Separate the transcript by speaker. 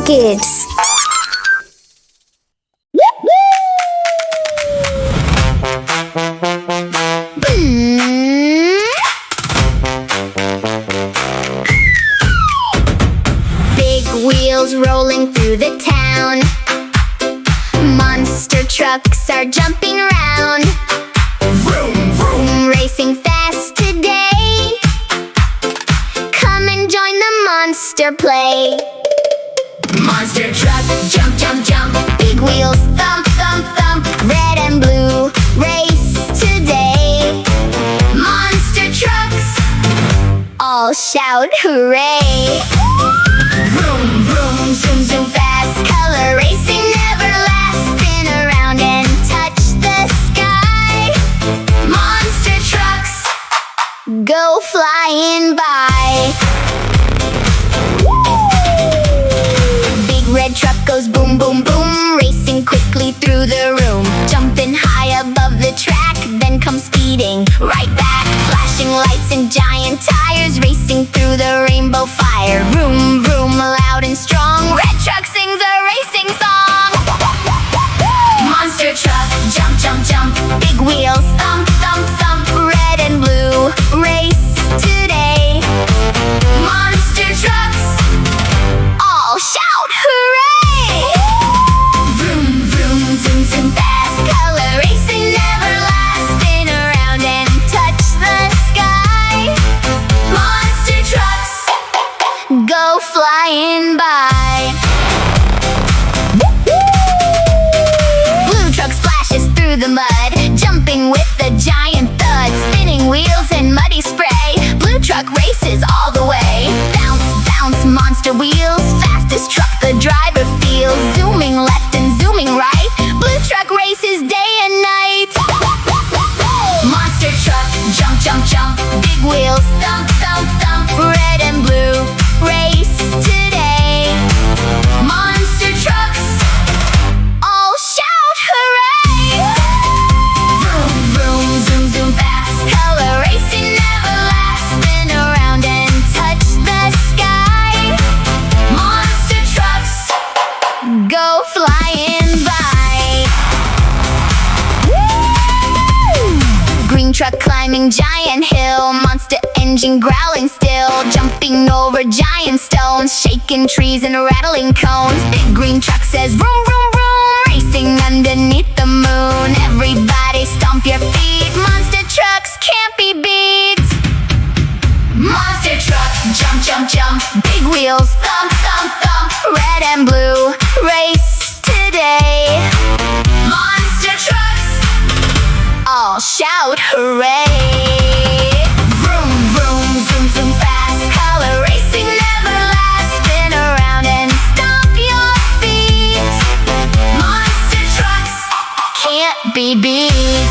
Speaker 1: kids. Big wheels rolling through the town. Monster trucks are jumping around.
Speaker 2: Vroom, vroom.
Speaker 1: Racing fast today. Come and join the monster play.
Speaker 2: Monster truck, jump, jump, jump.
Speaker 1: Big wheels thump, thump, thump. Red and blue race today. Monster trucks all shout hooray.
Speaker 2: Vroom, vroom, zoom, zoom
Speaker 1: Fast color racing never lasts. Spin around and touch the sky. Monster trucks go flying by. Big red truck goes boom, boom, boom, racing quickly through the room. Jumping high above the track, then comes speeding right back. Flashing lights and giant tires, racing through the rainbow fire. Vroom, vroom, loud and strong. Red truck sings a racing song.
Speaker 2: Monster truck, jump, jump, jump.
Speaker 1: Big wheels thump, thump, thump. Red and blue race today. Monster trucks all shout hooray.
Speaker 2: Vroom, vroom, zoom, zoom
Speaker 1: Fast color racing never lasts. Spin around and touch the sky. Monster trucks go flying by. Blue truck splashes through the mud, jumping with the giant thud. Spinning wheels and muddy spray. Blue truck races all the way. Bounce, bounce, monster wheels. Fastest truck the driver feels. Zooming left and zooming right. Blue truck races day and night.
Speaker 2: Monster truck, jump, jump, jump.
Speaker 1: Big wheels thump, thump, thump. Red and blue race today. Monster trucks all shout hooray.
Speaker 2: Vroom, vroom, zoom, zoom
Speaker 1: Fast color racing never lasts. Spin around and touch the sky. Monster trucks go flying by. Green truck climbing giant hill. Monster engine growling still. Jumping over giant stones. Shaking trees and rattling cones. Big green truck says vroom, vroom, vroom. Racing underneath the moon. Everybody stomp your feet. Monster trucks can't be beat.
Speaker 2: Monster truck, jump, jump, jump.
Speaker 1: Big wheels thump, thump, thump. Red and blue race today. Monster trucks all shout hooray.
Speaker 2: Vroom, vroom, zoom, zoom
Speaker 1: Fast color racing never lasts. Spin around and stomp your feet. Monster trucks can't be beat.